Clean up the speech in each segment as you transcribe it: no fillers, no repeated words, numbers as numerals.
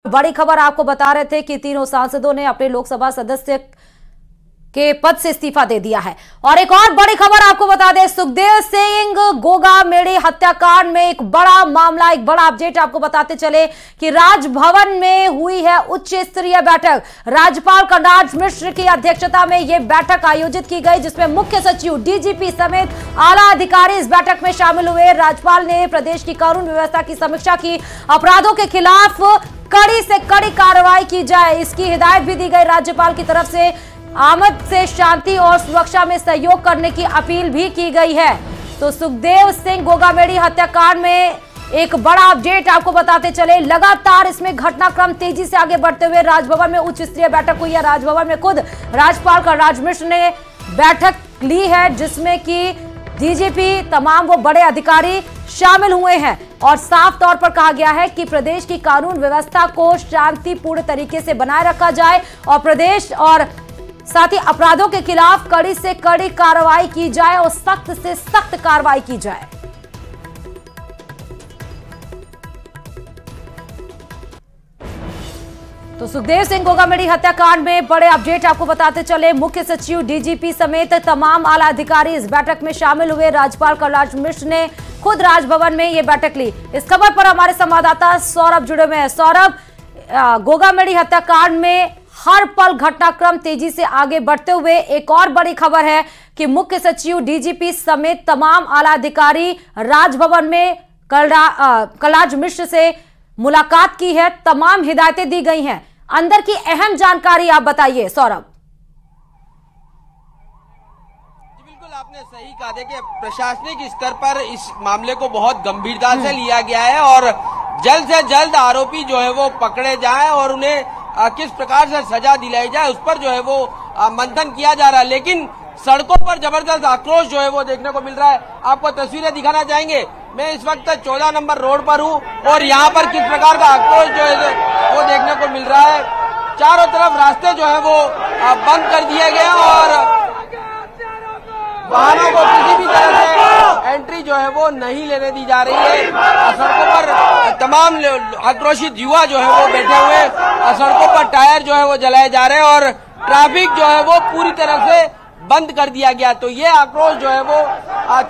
बड़ी खबर आपको बता रहे थे कि तीनों सांसदों ने अपने लोकसभा सदस्य के पद से इस्तीफा दे दिया है। और एक और बड़ी खबर आपको बता दें, सुखदेव सिंह गोगामेड़ी हत्याकांड में एक बड़ा मामला, एक बड़ा अपडेट आपको बताते चले कि राजभवन में हुई है उच्च स्तरीय बैठक। राज्यपाल कलराज मिश्र की अध्यक्षता में यह बैठक आयोजित की गई, जिसमें मुख्य सचिव, डीजीपी समेत आला अधिकारी इस बैठक में शामिल हुए। राज्यपाल ने प्रदेश की कानून व्यवस्था की समीक्षा की, अपराधों के खिलाफ कड़ी से कड़ी कार्रवाई की जाए, इसकी हिदायत भी दी गई। राज्यपाल की तरफ से आमद से शांति और सुरक्षा में सहयोग करने की अपील भी की गई है। तो सुखदेव सिंह गोगामेड़ी हत्याकांड में एक बड़ा अपडेट आपको बताते चले। लगातार इसमें घटनाक्रम तेजी से आगे बढ़ते हुए राजभवन में उच्च स्तरीय बैठक हुई है। राजभवन में खुद राज्यपाल कलराज मिश्र ने बैठक ली है, जिसमें कि डीजीपी, तमाम वो बड़े अधिकारी शामिल हुए हैं और साफ तौर पर कहा गया है कि प्रदेश की कानून व्यवस्था को शांतिपूर्ण तरीके से बनाए रखा जाए और प्रदेश और साथ ही अपराधों के खिलाफ कड़ी से कड़ी कार्रवाई की जाए और सख्त से सख्त कार्रवाई की जाए। तो सुखदेव सिंह गोगामेड़ी हत्याकांड में बड़े अपडेट आपको बताते चले। मुख्य सचिव, डीजीपी समेत तमाम आला अधिकारी इस बैठक में शामिल हुए। राज्यपाल कलराज मिश्र ने खुद राजभवन में यह बैठक ली। इस खबर पर हमारे संवाददाता सौरभ जुड़े हुए हैं। सौरभ, गोगामेड़ी हत्याकांड में हर पल घटनाक्रम तेजी से आगे बढ़ते हुए एक और बड़ी खबर है कि मुख्य सचिव, डीजीपी समेत तमाम आला अधिकारी राजभवन में कलराज मिश्र से मुलाकात की है, तमाम हिदायतें दी गई हैं। अंदर की अहम जानकारी आप बताइए सौरभ। बिल्कुल आपने सही कहा। देखिए, प्रशासनिक स्तर पर इस मामले को बहुत गंभीरता से लिया गया है और जल्द से जल्द आरोपी जो है वो पकड़े जाएं और उन्हें किस प्रकार से सजा दिलाई जाए, उस पर जो है वो मंथन किया जा रहा है। लेकिन सड़कों पर जबरदस्त आक्रोश जो है वो देखने को मिल रहा है। आपको तस्वीरें दिखाना चाहेंगे। मैं इस वक्त 14 नंबर रोड पर हूँ और यहाँ पर किस प्रकार का आक्रोश जो है वो देखने को मिल रहा है। चारों तरफ रास्ते जो है वो बंद कर दिए गए और वाहनों को किसी भी तरह से एंट्री जो है वो नहीं लेने दी जा रही है। सड़कों पर तमाम आक्रोशित युवा जो है वो बैठे हुए, सड़कों पर टायर जो है वो जलाए जा रहे हैं और ट्रैफिक जो है वो पूरी तरह से बंद कर दिया गया। तो ये आक्रोश जो है वो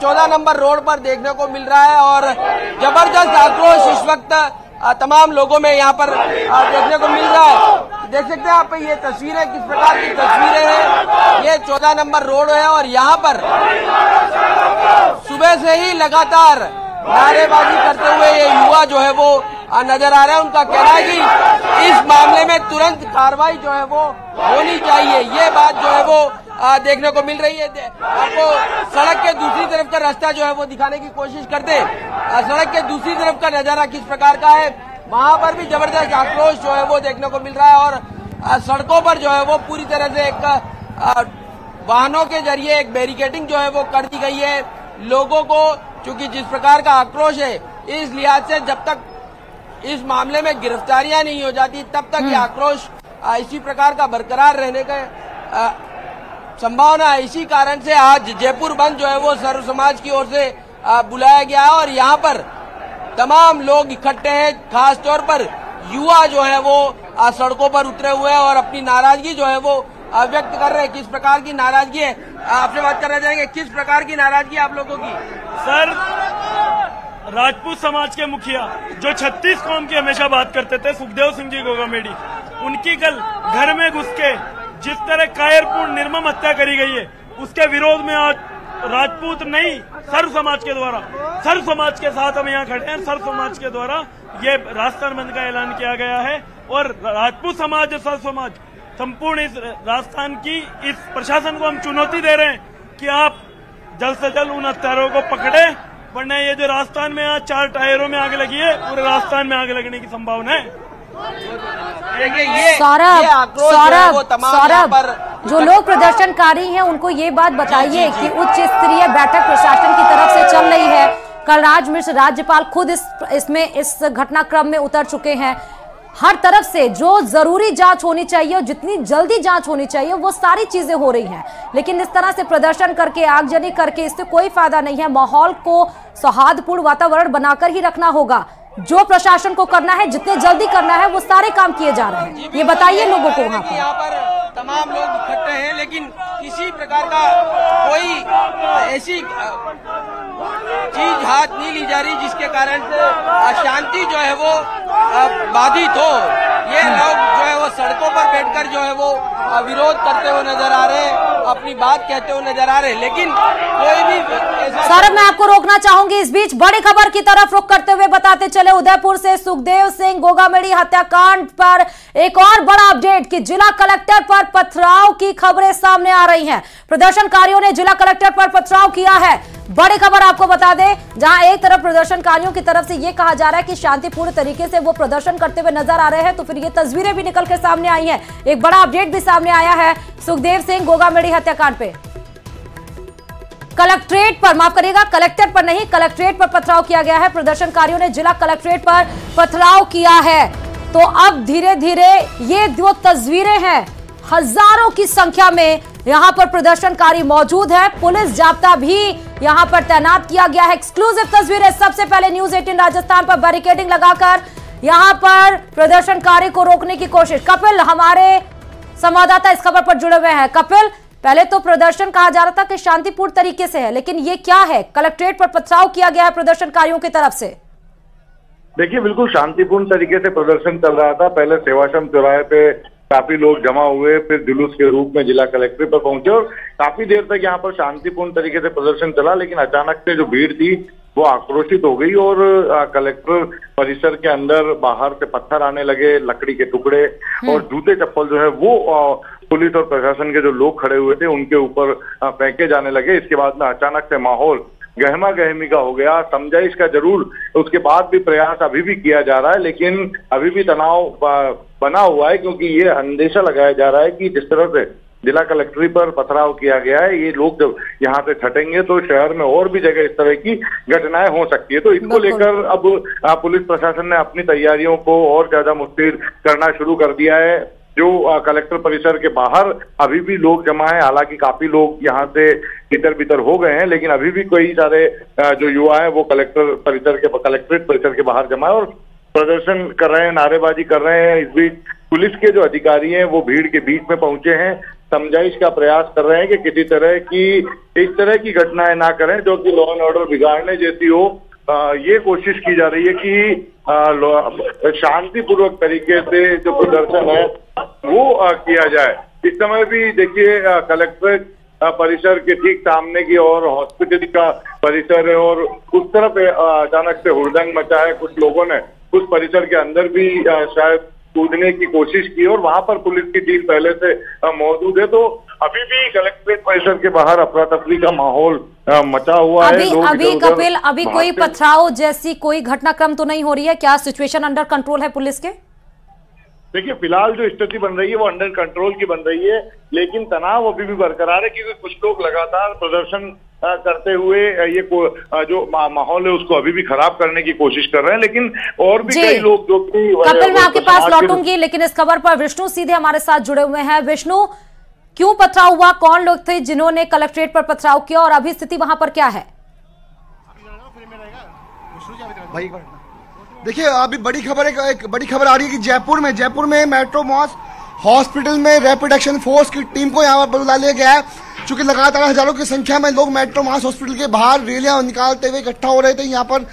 14 नंबर रोड पर देखने को मिल रहा है और जबरदस्त आक्रोश इस वक्त तमाम लोगों में यहाँ पर देखने को मिल रहा है। देख सकते हैं आप ये तस्वीरें, किस प्रकार की तस्वीरें हैं। ये 14 नंबर रोड है और यहाँ पर सुबह से ही लगातार नारेबाजी करते हुए ये युवा जो है वो नजर आ रहा है। उनका कहना है कि इस मामले में तुरंत कार्रवाई जो है वो होनी चाहिए। ये बात जो है वो देखने को मिल रही है। आपको सड़क के दूसरी तरफ का रास्ता जो है वो दिखाने की कोशिश करते हैं। सड़क के दूसरी तरफ का नजारा किस प्रकार का है, वहां पर भी जबरदस्त आक्रोश जो है वो देखने को मिल रहा है और सड़कों पर जो है वो पूरी तरह से एक वाहनों के जरिए एक बैरिकेडिंग जो है वो कर दी गई है। लोगों को चूंकि जिस प्रकार का आक्रोश है, इस लिहाज से जब तक इस मामले में गिरफ्तारियां नहीं हो जाती तब तक ये आक्रोश इसी प्रकार का बरकरार रहने का संभावना है। इसी कारण से आज जयपुर बंद जो है वो सर्व समाज की ओर से बुलाया गया है और यहाँ पर तमाम लोग इकट्ठे हैं। खास तौर पर युवा जो है वो सड़कों पर उतरे हुए हैं और अपनी नाराजगी जो है वो व्यक्त कर रहे हैं। किस प्रकार की नाराजगी है, आपसे बात करना चाहेंगे। किस प्रकार की नाराजगी आप लोगों की? सर, राजपूत समाज के मुखिया जो 36 कौम की हमेशा बात करते थे, सुखदेव सिंह जी गोगामेड़ी, उनकी कल घर में घुस के जिस तरह कायरपूर्ण निर्मम हत्या करी गई है, उसके विरोध में आज राजपूत नहीं, सर्व समाज के द्वारा, सर्व समाज के साथ हम यहाँ खड़े हैं। सर्व समाज के द्वारा ये राजस्थान बंद का ऐलान किया गया है और राजपूत समाज, सर्व समाज, संपूर्ण इस राजस्थान की इस प्रशासन को हम चुनौती दे रहे हैं कि आप जल्द से जल्द उन हत्यारों को पकड़े, वरना ये जो राजस्थान में आज 4 टायरों में आग लगी है, पूरे राजस्थान में आग लगने की संभावना है। सौरभ, जो लोग प्रदर्शनकारी हैं उनको ये बात बताइए कि उच्च स्तरीय बैठक प्रशासन की तरफ से चल रही है। कलराज मिश्र राज्यपाल खुद इस घटनाक्रम में उतर चुके हैं। हर तरफ से जो जरूरी जांच होनी चाहिए और जितनी जल्दी जांच होनी चाहिए वो सारी चीजें हो रही हैं, लेकिन इस तरह से प्रदर्शन करके, आगजनी करके इससे कोई फायदा नहीं है। माहौल को सौहार्दपूर्ण वातावरण बनाकर ही रखना होगा। जो प्रशासन को करना है, जितने जल्दी करना है, वो सारे काम किए जा रहे हैं। ये बताइए लोगों को वहाँ पर। यहाँ पर तमाम लोग इकट्ठे हैं, लेकिन किसी प्रकार का कोई ऐसी चीज हाथ नहीं ली जा रही जिसके कारण से अशांति जो है वो बाधित हो। ये लोग जो है वो सड़कों पर बैठकर जो है वो विरोध करते हुए नजर आ रहे हैं, अपनी बात कहते हुए नजर आ रहे हैं, लेकिन कोई भी ऐसा। सौरभ, मैं आपको रोकना चाहूंगी। इस बीच बड़ी खबर की तरफ रुख करते हुए बताते चले, उदयपुर से सुखदेव सिंह गोगामेड़ी हत्याकांड पर एक और बड़ा अपडेट कि जिला कलेक्टर पर पथराव की खबरें सामने आ रही हैं। प्रदर्शनकारियों ने जिला कलेक्टर पर पथराव किया है। बड़ी खबर आपको बता दें, जहां एक तरफ प्रदर्शनकारियों की तरफ से यह कहा जा रहा है कि शांतिपूर्ण तरीके से वो प्रदर्शन करते हुए नजर आ रहे हैं, तो फिर ये तस्वीरें भी निकल के सामने आई हैं। एक बड़ा अपडेट भी सामने आया है सुखदेव सिंह गोगामेड़ी हत्याकांड पे। कलेक्ट्रेट पर, माफ करिएगा, कलेक्टर पर नहीं, कलेक्ट्रेट पर पथराव किया गया है। प्रदर्शनकारियों ने जिला कलेक्ट्रेट पर पथराव किया है। तो अब धीरे धीरे ये जो तस्वीरें हैं, हजारों की संख्या में यहां पर प्रदर्शनकारी मौजूद है। पुलिस जाब्ता भी यहां पर तैनात किया गया है। एक्सक्लूसिव तस्वीरें सबसे पहले न्यूज 18 राजस्थान पर बैरिकेडिंग लगाकर यहां पर प्रदर्शनकारी को रोकने की कोशिश। कपिल, हमारे संवाददाता इस खबर पर जुड़े हुए हैं। कपिल, पहले तो प्रदर्शन कहा जा रहा था कि शांतिपूर्ण तरीके से है, लेकिन ये क्या है? कलेक्ट्रेट पर पथराव किया गया है प्रदर्शनकारियों की तरफ से। देखिए, बिल्कुल शांतिपूर्ण तरीके से प्रदर्शन चल रहा था। पहले सेवाश्रम चौराहे पे काफी लोग जमा हुए, फिर जुलूस के रूप में जिला कलेक्ट्रेट पर पहुंचे और काफी देर तक यहाँ पर शांतिपूर्ण तरीके से प्रदर्शन चला। लेकिन अचानक से जो भीड़ थी वो आक्रोशित हो गई और कलेक्टर परिसर के अंदर बाहर से पत्थर आने लगे, लकड़ी के टुकड़े और जूते चप्पल जो है वो पुलिस और प्रशासन के जो लोग खड़े हुए थे उनके ऊपर फेंके जाने लगे। इसके बाद में अचानक से माहौल गहमा गहमी का हो गया। समझाइश का जरूर उसके बाद भी प्रयास अभी भी किया जा रहा है, लेकिन अभी भी तनाव बना हुआ है, क्योंकि ये अंदेशा लगाया जा रहा है कि जिस तरह से जिला कलेक्ट्रेट पर पथराव किया गया है, ये लोग जब यहाँ से छटेंगे तो शहर में और भी जगह इस तरह की घटनाएं हो सकती है। तो इसको लेकर अब पुलिस प्रशासन ने अपनी तैयारियों को और ज्यादा मुस्तैद करना शुरू कर दिया है। जो कलेक्टर परिसर के बाहर अभी भी लोग जमा है, हालांकि काफी लोग यहाँ से तितर बितर हो गए हैं, लेकिन अभी भी कई सारे जो युवा हैं वो कलेक्ट्रेट परिसर के बाहर जमा है और प्रदर्शन कर रहे हैं, नारेबाजी कर रहे हैं। इस बीच पुलिस के जो अधिकारी हैं वो भीड़ के बीच में पहुंचे हैं, समझाइश का प्रयास कर रहे हैं कि किसी तरह की इस तरह की घटनाएं ना करें जो कि लॉ एंड ऑर्डर बिगाड़ने जैसी हो। ये कोशिश की जा रही है कि शांतिपूर्वक तरीके से जो प्रदर्शन है वो किया जाए। इस समय भी देखिए कलेक्ट्रेट परिसर के ठीक सामने की और हॉस्पिटल का परिसर है और उस तरफ अचानक से हुड़दंग मचा है। कुछ लोगों ने उस परिसर के अंदर भी शायद कूदने की कोशिश की और वहां पर पुलिस की टीम पहले से मौजूद है। तो अभी भी कलेक्ट्रेट परिसर के बाहर अफरा तफरी का माहौल मचा हुआ है। अभी कपिल, अभी कोई पथराव जैसी कोई घटनाक्रम तो नहीं हो रही है क्या? सिचुएशन अंडर कंट्रोल है पुलिस के? देखिए, फिलहाल जो स्थिति बन रही है वो अंडर कंट्रोल की बन रही है, लेकिन तनाव अभी भी बरकरार है क्योंकि कुछ लोग लगातार प्रदर्शन करते हुए ये जो माहौल है उसको अभी भी खराब करने की कोशिश कर रहे हैं। लेकिन और भी कई लोग जो कि कपिल, मैं आपके पास लौटूंगी, लेकिन इस खबर पर विष्णु सीधे हमारे साथ जुड़े हुए हैं। विष्णु, क्यों पथराव हुआ? कौन लोग थे जिन्होंने कलेक्ट्रेट पर पथराव किया और अभी स्थिति वहां पर क्या है? देखिए, अभी बड़ी खबर एक बड़ी खबर आ रही है कि जयपुर में मेट्रोमॉस हॉस्पिटल में रैपिड एक्शन फोर्स की टीम को यहाँ पर बुला लिया गया है। चूंकि लगातार हजारों की संख्या में लोग मेट्रोमॉस हॉस्पिटल के बाहर रैलियां निकालते हुए इकट्ठा हो रहे थे। यहाँ पर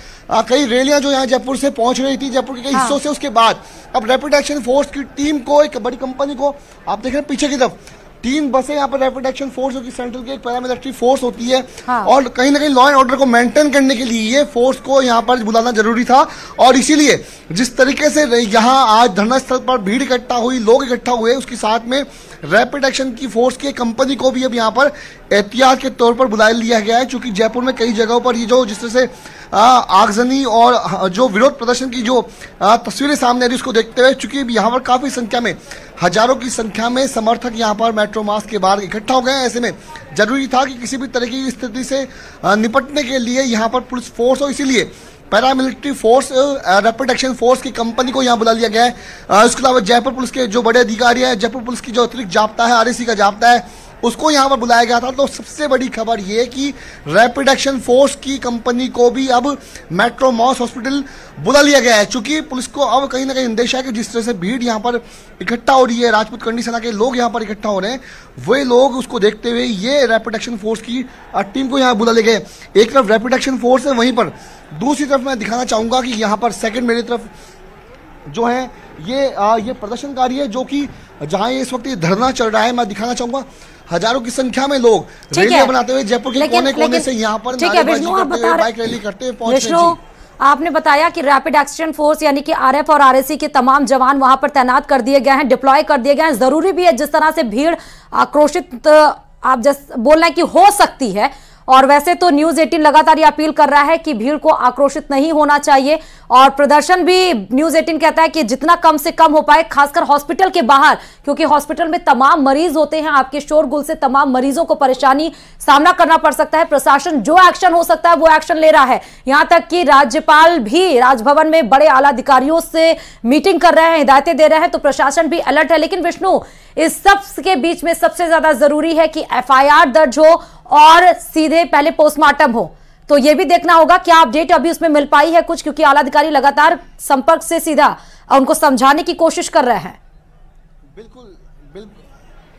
कई रैलियां जो यहाँ जयपुर से पहुंच रही थी, जयपुर के कई हिस्सों से। उसके बाद अब रैपिड एक्शन फोर्स की टीम को, एक बड़ी कंपनी को, आप देख रहे हैं पीछे की तरफ 3 बसें यहाँ पर रैपिड एक्शन फोर्स जो कि सेंट्रल की एक पैरामिलिट्री फोर्स होती है और कहीं ना कहीं लॉ एंड ऑर्डर को मेंटेन करने के लिए ये फोर्स को यहाँ पर बुलाना जरूरी था। और इसीलिए जिस तरीके से यहाँ आज धरना स्थल पर भीड़ इकट्ठा हुई, लोग इकट्ठा हुए, उसके साथ में रैपिड एक्शन की फोर्स की कंपनी को भी अब यहाँ पर एहतियात के तौर पर बुला लिया गया है। चूंकि जयपुर में कई जगहों पर ये जो जिस तरह से आगजनी और जो विरोध प्रदर्शन की जो तस्वीरें सामने आ रही उसको देखते हुए, चूंकि यहाँ पर काफी संख्या में, हजारों की संख्या में समर्थक यहाँ पर मेट्रोमास के बाहर इकट्ठा हो गए हैं। ऐसे में जरूरी था कि किसी भी तरह की स्थिति से निपटने के लिए यहाँ पर पुलिस फोर्स हो, इसीलिए paramilitary force rapid action force की कंपनी को यहाँ बुला लिया गया है। इसके अलावा जयपुर पुलिस के जो बड़े अधिकारी हैं, जयपुर पुलिस की जो अतिरिक्त जाब्ता है, RAC का जाब्ता है, उसको यहाँ पर बुलाया गया था। तो सबसे बड़ी खबर ये कि रैपिड एक्शन फोर्स की कंपनी को भी अब मेट्रो मॉस हॉस्पिटल बुला लिया गया है। चूंकि पुलिस को अब कहीं ना कहीं अंदेश है कि जिस तरह से भीड़ यहाँ पर इकट्ठा हो रही है, राजपूत कंडी सेना के लोग यहाँ पर इकट्ठा हो रहे हैं, वे लोग उसको देखते हुए ये रैपिड एक्शन फोर्स की टीम को यहाँ बुला ले गए। एक तरफ रैपिड एक्शन फोर्स है, वहीं पर दूसरी तरफ मैं दिखाना चाहूंगा कि यहाँ पर सेकंड मेरी तरफ जो है ये प्रदर्शनकारी है, जो कि जहां ये इस वक्त ये धरना चल रहा है। मैं दिखाना चाहूंगा हजारों की संख्या में लोग रैली बनाते हुए जयपुर के कोने कोने से यहाँ पर नारेबाजी करते हुए, बाइक रैली करते हुए पहुंच रहे हैं। आपने बताया कि रैपिड एक्शन फोर्स यानी कि आरएफ और आरएसी के तमाम जवान वहां पर तैनात कर दिए गए हैं, डिप्लॉय कर दिए गए हैं। जरूरी भी है, जिस तरह से भीड़ आक्रोशित आप बोल रहे हैं कि हो सकती है, और वैसे तो न्यूज 18 लगातार ये अपील कर रहा है कि भीड़ को आक्रोशित नहीं होना चाहिए, और प्रदर्शन भी न्यूज 18 कहता है कि जितना कम से कम हो पाए, खासकर हॉस्पिटल के बाहर, क्योंकि हॉस्पिटल में तमाम मरीज होते हैं। आपके शोरगुल से तमाम मरीजों को परेशानी सामना करना पड़ सकता है। प्रशासन जो एक्शन हो सकता है वो एक्शन ले रहा है। यहां तक कि राज्यपाल भी राजभवन में बड़े आला अधिकारियों से मीटिंग कर रहे हैं, हिदायतें दे रहे हैं, तो प्रशासन भी अलर्ट है। लेकिन विष्णु, इस सब के बीच में सबसे ज्यादा जरूरी है कि एफआईआर दर्ज हो और सीधे पहले पोस्टमार्टम हो। तो यह भी देखना होगा क्या अपडेट अभी उसमें मिल पाई है कुछ, क्योंकि आला अधिकारी लगातार संपर्क से सीधा उनको समझाने की कोशिश कर रहे हैं।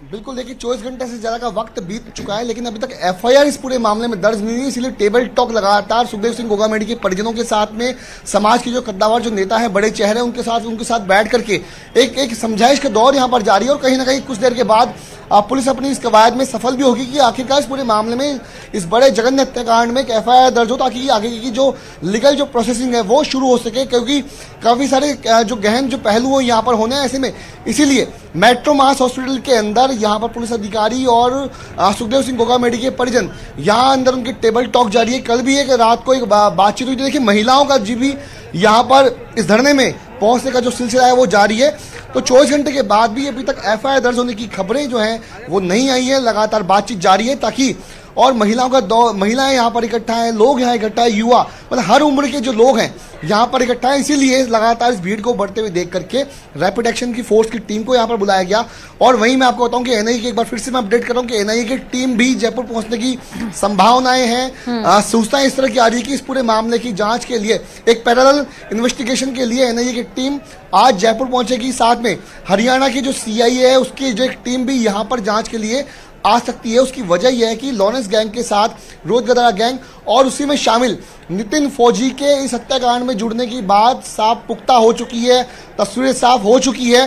बिल्कुल देखिए, 24 घंटे से ज्यादा का वक्त बीत चुका है, लेकिन अभी तक एफआईआर इस पूरे मामले में दर्ज नहीं हुई। इसलिए टेबल टॉक लगातार सुखदेव सिंह गोगामेडी के परिजनों के साथ में, समाज के जो कद्दावर जो नेता है, बड़े चेहरे, उनके साथ बैठ करके एक समझाइश का दौर यहाँ पर जारी है। और कहीं ना कहीं कुछ देर के बाद पुलिस अपनी इस कवायद में सफल भी होगी कि आखिरकार इस पूरे मामले में, इस बड़े जघन्य हत्याकांड में एक एफआईआर दर्ज हो, ताकि आगे की जो लीगल जो प्रोसेसिंग है वो शुरू हो सके। क्योंकि काफी सारे जो गहन जो पहलू यहाँ पर होने हैं ऐसे में, इसीलिए मेट्रो मास हॉस्पिटल के अंदर यहाँ पर पुलिस अधिकारी और सुखदेव सिंह गोगामेडी के परिजन यहाँ अंदर उनकी टेबल टॉक जारी है। कल भी एक रात को एक बातचीत हुई। देखिए, महिलाओं का जी भी यहाँ पर इस धरने में पहुंचने का जो सिलसिला है वो जारी है। तो 24 घंटे के बाद भी अभी तक एफआईआर दर्ज होने की खबरें जो हैं वो नहीं आई है। लगातार बातचीत जारी है, ताकि और महिलाएं यहाँ पर इकट्ठा हैं, लोग यहाँ इकट्ठा है, युवा, मतलब हर उम्र के जो लोग हैं यहाँ पर इकट्ठा है। इसीलिए लगातार इस भीड़ को बढ़ते हुए देख करके रैपिड एक्शन की फोर्स की टीम को यहाँ पर बुलाया गया। और वहीं मैं आपको बताऊं कि एनआईए की एक बार फिर से मैं अपडेट कर रहा हूँ कि एनआईए की टीम भी जयपुर पहुंचने की संभावनाएं हैं। सूचनाएं इस तरह की आ रही है कि इस पूरे मामले की जांच के लिए, एक पैरेलल इन्वेस्टिगेशन के लिए एनआईए की टीम आज जयपुर पहुंचेगी। साथ में हरियाणा की जो सीआईए है उसकी जो एक टीम भी यहाँ पर जांच के लिए आ सकती है। उसकी वजह यह है कि लॉरेंस गैंग के साथ रोहित गदारा गैंग और उसी में शामिल नितिन फौजी के इस हत्याकांड में जुड़ने की बात साफ पुख्ता हो चुकी है, तस्वीरें साफ हो चुकी है।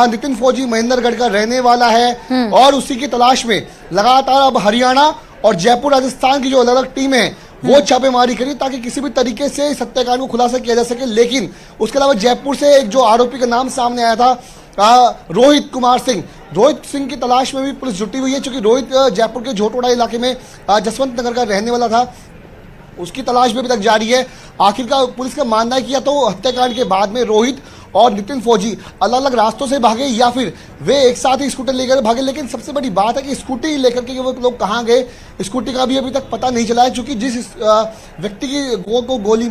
नितिन फौजी महेंद्रगढ़ का रहने वाला है और उसी की तलाश में लगातार अब हरियाणा और जयपुर राजस्थान की जो अलग अलग टीम है वो छापेमारी करी, ताकि किसी भी तरीके से इस हत्याकांड को खुलासा किया जा सके। लेकिन उसके अलावा जयपुर से एक जो आरोपी का नाम सामने आया था, रोहित कुमार सिंह, रोहित सिंह की तलाश में भी पुलिस जुटी हुई है। क्योंकि रोहित जयपुर के झोटवाड़ा इलाके में जसवंत नगर का रहने वाला था, उसकी तलाश भी अभी तक जारी है। आखिरकार पुलिस का मानना है कि या तो हत्याकांड के बाद में रोहित और नितिन फौजी अलग अलग रास्तों से भागे या फिर वे एक साथ ही स्कूटर लेकर भागे। लेकिन सबसे बड़ी बात है कि स्कूटी लेकर के वो लोग कहाँ गए, स्कूटी का भी अभी तक पता नहीं चला है। क्योंकि जिस व्यक्ति की को गोली